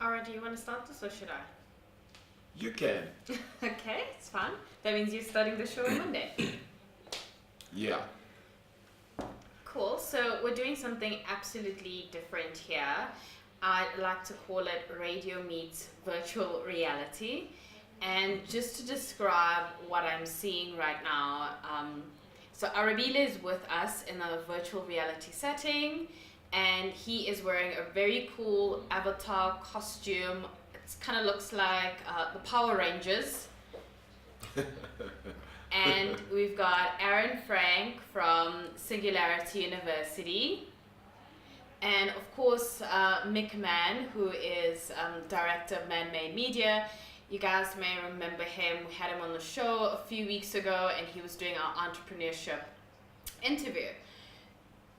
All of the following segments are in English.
Alright, do you want to start this or should I? You can. Okay, it's fine. That means you're starting the show on Monday. Yeah. Cool, so we're doing something absolutely different here. I like to call it radio meets virtual reality. And just to describe what I'm seeing right now, so Arabile is with us in a virtual reality setting, and he is wearing a very cool avatar costume. It kind of looks like the Power Rangers. And we've got Aaron Frank from Singularity University. And of course, Mick Mann, who is director of Man-Made Media. You guys may remember him. We had him on the show a few weeks ago, and he was doing our entrepreneurship interview.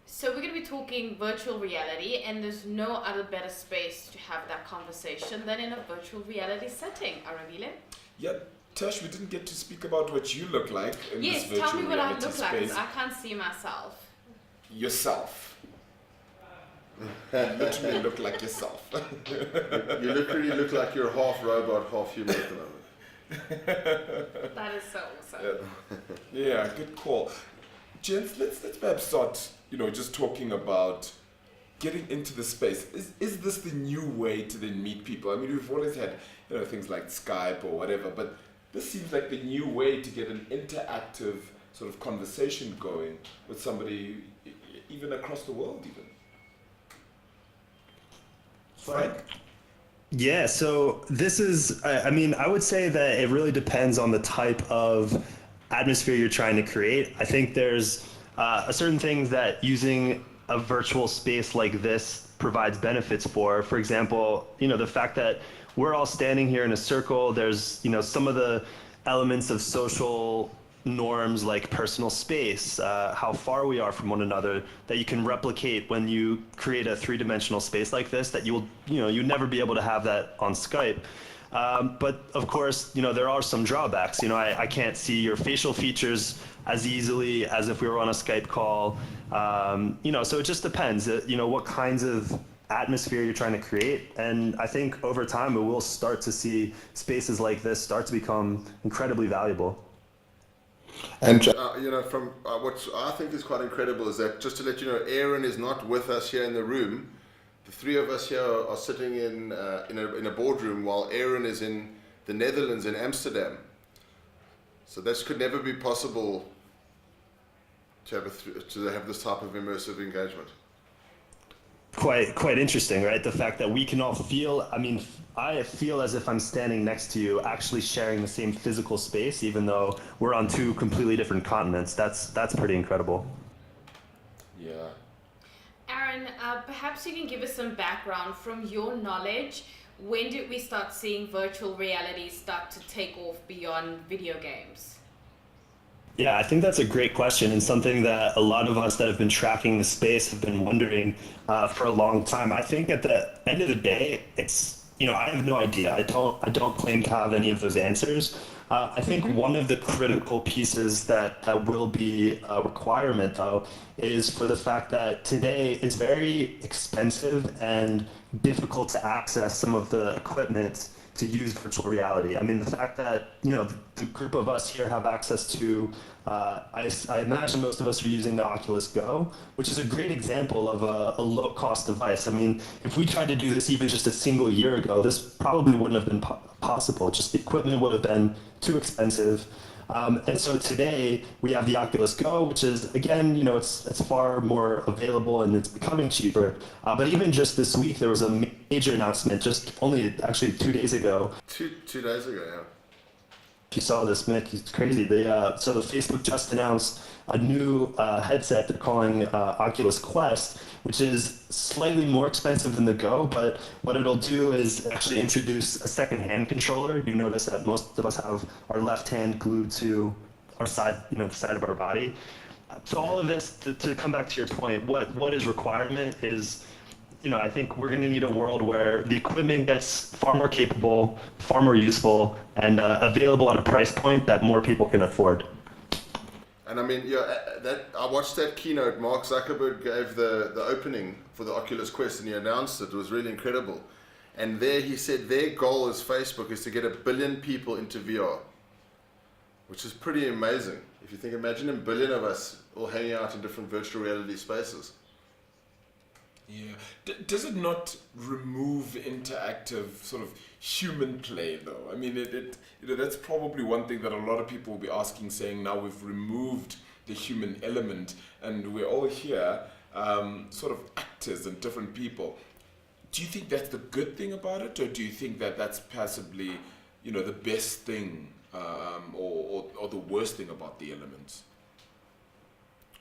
So we're going to be talking virtual reality, and there's no other better space to have that conversation than in a virtual reality setting. Arabile? Yep. Tash, we didn't get to speak about what you look like in this Yes, virtual tell me what I reality look like, space. because I can't see myself. Yourself. You literally look like yourself. You literally look like you're half robot, half human at the moment. That is so awesome. Yeah, good call. Gents, let's perhaps start, just talking about getting into the space. Is this the new way to then meet people? I mean, we've always had, things like Skype or whatever, but this seems like the new way to get an interactive sort of conversation going with somebody, even across the world, even. Frank? Yeah, so this is, I would say that it really depends on the type of atmosphere you're trying to create. I think there's a certain things that using a virtual space like this provides benefits for. For example, the fact that we're all standing here in a circle, there's, some of the elements of social norms like personal space, how far we are from one another, that you can replicate when you create a three-dimensional space like this, that you'd never be able to have that on Skype. But of course, there are some drawbacks. I can't see your facial features as easily as if we were on a Skype call. So it just depends, what kinds of atmosphere you're trying to create. And I think over time, we will start to see spaces like this start to become incredibly valuable. And from what I think is quite incredible is that, just to let you know, Aaron is not with us here in the room. The three of us here are sitting in a boardroom while Aaron is in the Netherlands, in Amsterdam. So this could never be possible to have this type of immersive engagement. Quite interesting, right? The fact that we can all feel, I feel as if I'm standing next to you, actually sharing the same physical space, even though we're on two completely different continents. That's pretty incredible. Yeah. Aaron, perhaps you can give us some background from your knowledge. When did we start seeing virtual reality start to take off beyond video games? Yeah, I think that's a great question, and something that a lot of us that have been tracking the space have been wondering for a long time. I think at the end of the day, it's, I have no idea. I don't claim to have any of those answers. I think one of the critical pieces that will be a requirement, though, is for the fact that today it's very expensive and difficult to access some of the equipment to use virtual reality. The fact that, the group of us here have access to, I imagine most of us are using the Oculus Go, which is a great example of a low-cost device. If we tried to do this even just a single year ago, this probably wouldn't have been possible. Just the equipment would have been too expensive. And so today we have the Oculus Go, which is, again, it's far more available and it's becoming cheaper. But even just this week, there was a major announcement, just only actually 2 days ago. Two days ago, yeah. If you saw this, Mick, it's crazy. So the Facebook just announced a new headset they're calling Oculus Quest, which is slightly more expensive than the Go, but what it'll do is actually introduce a second hand controller. You notice that most of us have our left hand glued to our side, the side of our body. So all of this, to come back to your point, what is requirement is, I think we're going to need a world where the equipment gets far more capable, far more useful, and available at a price point that more people can afford. And I watched that keynote. Mark Zuckerberg gave the opening for the Oculus Quest, and he announced it. It was really incredible. And there he said their goal as Facebook is to get 1 billion people into VR, which is pretty amazing. If you think, imagine 1 billion of us all hanging out in different virtual reality spaces. Yeah. Does it not remove interactive sort of human play though? I mean, that's probably one thing that a lot of people will be asking, saying now we've removed the human element and we're all here sort of actors and different people. Do you think that's the good thing about it, or do you think that that's possibly, the best thing or the worst thing about the elements?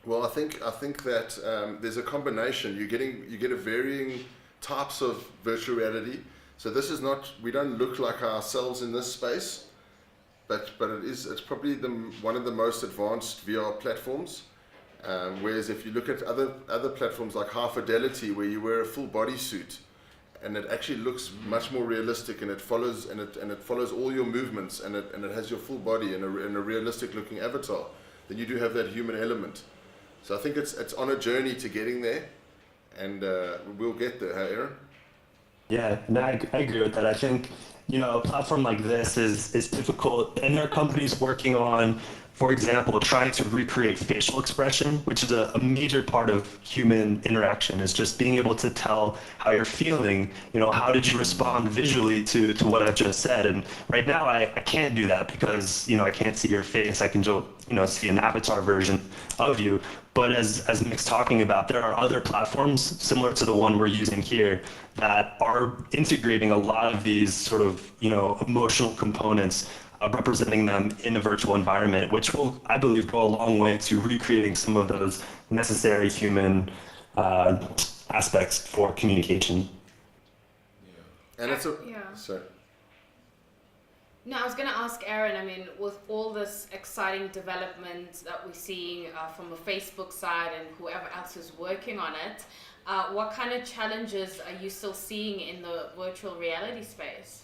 Well, I think that there's a combination. You get a varying types of virtual reality. So this is not, we don't look like ourselves in this space, but it's probably one of the most advanced VR platforms. Whereas if you look at other platforms like High Fidelity, where you wear a full bodysuit, and it actually looks much more realistic, and it follows all your movements, and it has your full body in a realistic looking avatar, then you do have that human element. So I think it's on a journey to getting there, and we'll get there, huh, Aaron? Yeah, and I agree with that. I think, a platform like this is difficult, and there are companies working on, for example, trying to recreate facial expression, which is a major part of human interaction, is just being able to tell how you're feeling, how did you respond visually to what I've just said. And right now I can't do that because, I can't see your face. I can just, see an avatar version of you. But as Mick's talking about, there are other platforms similar to the one we're using here that are integrating a lot of these sort of, emotional components, representing them in a virtual environment, which will, I believe, go a long way to recreating some of those necessary human aspects for communication. And it's a... Yeah. Sorry. No, I was going to ask Aaron, I mean, with all this exciting development that we're seeing from the Facebook side and whoever else is working on it, what kind of challenges are you still seeing in the virtual reality space?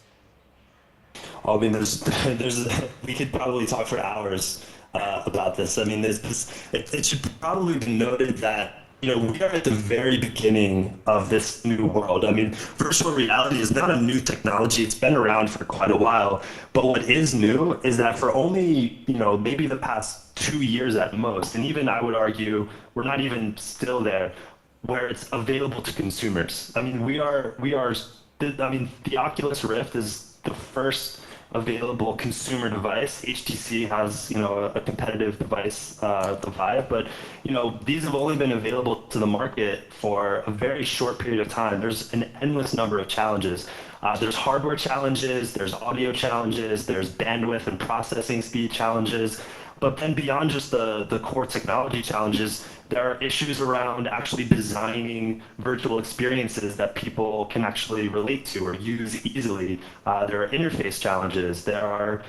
I mean, there's we could probably talk for hours about this. I mean, it should probably be noted that, we are at the very beginning of this new world. I mean, virtual reality is not a new technology. It's been around for quite a while. But what is new is that for only, maybe the past 2 years at most, and even I would argue we're not even still there, where it's available to consumers. I mean, the Oculus Rift is the first available consumer device. HTC has, a competitive device, the Vive, but, these have only been available to the market for a very short period of time. There's an endless number of challenges. There's hardware challenges, there's audio challenges, there's bandwidth and processing speed challenges. But then beyond just the core technology challenges, there are issues around actually designing virtual experiences that people can actually relate to or use easily. There are interface challenges. There are,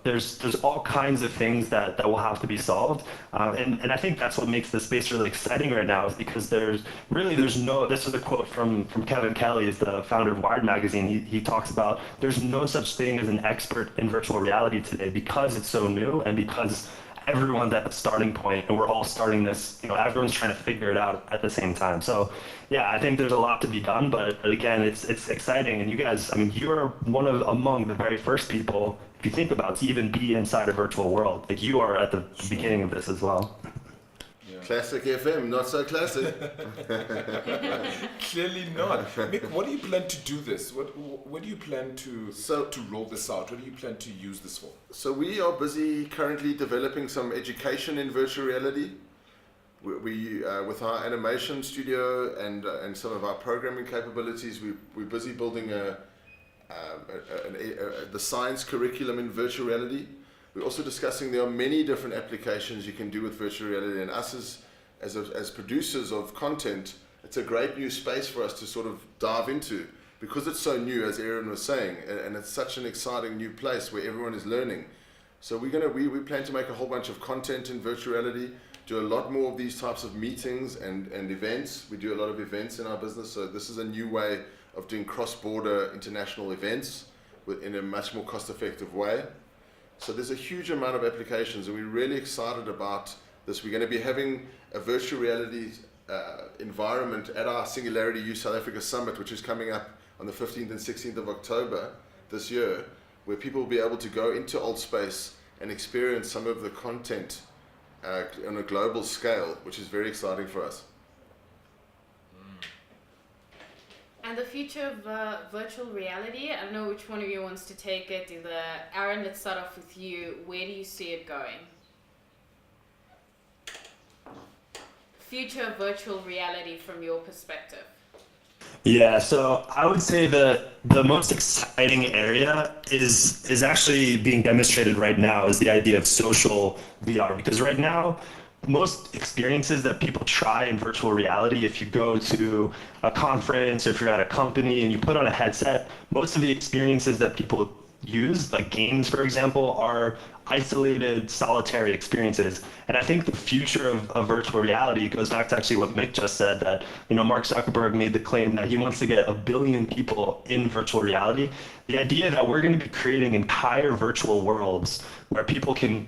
there's all kinds of things that will have to be solved. And I think that's what makes the space really exciting right now, is because there's no, this is a quote from Kevin Kelly, is the founder of Wired Magazine. He talks about there's no such thing as an expert in virtual reality today because it's so new and because everyone's at the starting point and we're all starting this, everyone's trying to figure it out at the same time. So yeah, I think there's a lot to be done, but again, it's exciting. And you guys, I mean, you're among the very first people, if you think about it, to even be inside a virtual world. Like, you are at the beginning of this as well. Classic FM, not so classic. Clearly not. Mick, what do you plan to do this? What do you plan to roll this out? What do you plan to use this for? So we are busy currently developing some education in virtual reality. We with our animation studio and some of our programming capabilities, we're busy building the science curriculum in virtual reality. We're also discussing there are many different applications you can do with virtual reality, and us as producers of content, it's a great new space for us to sort of dive into, because it's so new, as Aaron was saying, and it's such an exciting new place where everyone is learning. So we plan to make a whole bunch of content in virtual reality, do a lot more of these types of meetings and events. We do a lot of events in our business, so this is a new way of doing cross-border international events in a much more cost-effective way. So there's a huge amount of applications, and we're really excited about this. We're going to be having a virtual reality environment at our Singularity U South Africa Summit, which is coming up on the 15th and 16th of October this year, where people will be able to go into Old Space and experience some of the content on a global scale, which is very exciting for us. And the future of virtual reality, I don't know which one of you wants to take it. Either Aaron, let's start off with you. Where do you see it going? Future of virtual reality from your perspective. Yeah, so I would say the most exciting area is actually being demonstrated right now is the idea of social VR, because right now most experiences that people try in virtual reality, if you go to a conference, if you're at a company and you put on a headset, most of the experiences that people use, like games, for example, are isolated, solitary experiences. And I think the future of virtual reality goes back to actually what Mick just said, that, Mark Zuckerberg made the claim that he wants to get 1 billion people in virtual reality. The idea that we're going to be creating entire virtual worlds where people can,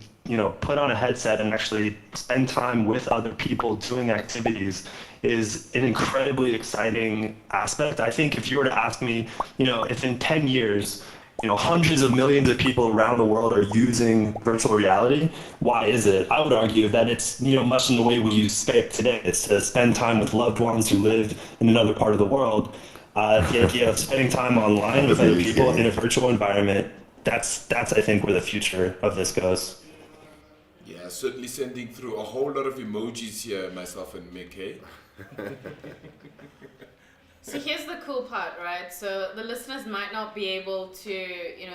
put on a headset and actually spend time with other people doing activities is an incredibly exciting aspect. I think if you were to ask me, if in 10 years, hundreds of millions of people around the world are using virtual reality, why is it? I would argue that it's, much in the way we use Skype today. It's to spend time with loved ones who live in another part of the world. The idea of spending time online with other people in a virtual environment, that's I think where the future of this goes. Yeah, certainly sending through a whole lot of emojis here, myself and Mick, eh? So here's the cool part, right? So the listeners might not be able to,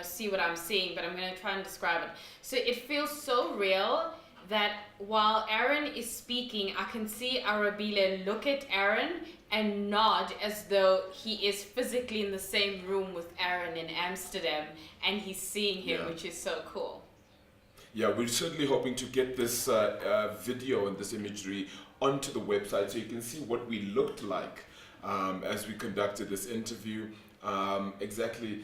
see what I'm seeing, but I'm going to try and describe it. So it feels so real that while Aaron is speaking, I can see Arabile look at Aaron and nod as though he is physically in the same room with Aaron in Amsterdam, and he's seeing him, which is so cool. Yeah, we're certainly hoping to get this video and this imagery onto the website so you can see what we looked like as we conducted this interview, exactly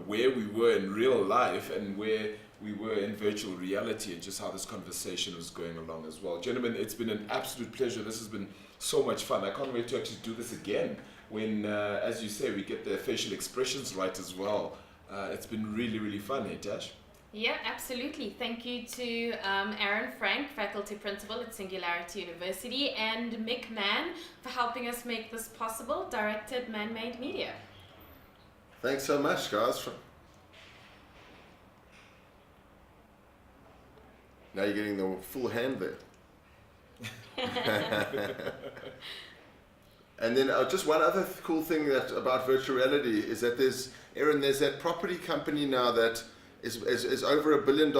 where we were in real life and where we were in virtual reality, and just how this conversation was going along as well. Gentlemen, it's been an absolute pleasure. This has been so much fun. I can't wait to actually do this again when, as you say, we get the facial expressions right as well. It's been really, really fun, hey Tash? Yeah, absolutely. Thank you to Aaron Frank, Faculty Principal at Singularity University, and Mick Mann for helping us make this possible, Director at Man-Made Media. Thanks so much, guys. Now you're getting the full hand there. And then just one other cool thing about virtual reality is that there's that property company now that is over $1 billion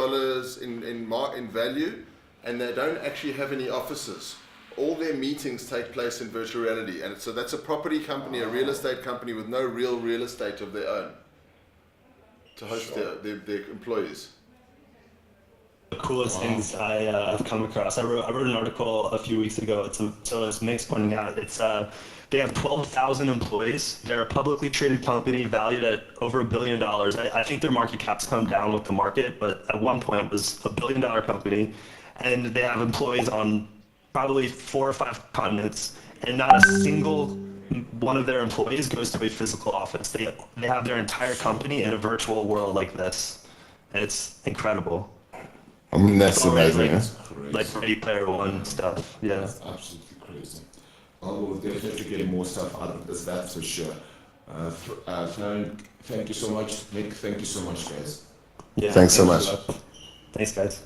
in value, and they don't actually have any offices. All their meetings take place in virtual reality, and so that's a property company, a real estate company with no real estate of their own to host their employees. The coolest things I've come across. I wrote an article a few weeks ago. So as Mick's pointing out, they have 12,000 employees. They're a publicly traded company valued at over $1 billion. I think their market cap's come down with the market, but at one point it was $1 billion company, and they have employees on probably 4 or 5 continents, and not a single one of their employees goes to a physical office. They have their entire company in a virtual world like this, and it's incredible. I mean, that's amazing. Like Ready Player One stuff, yeah. That's absolutely crazy. Well, we'll definitely get more stuff out of this, that's for sure. Thank you so much, Nick. Thank you so much, guys. Yeah, Thanks so much. Thanks, guys.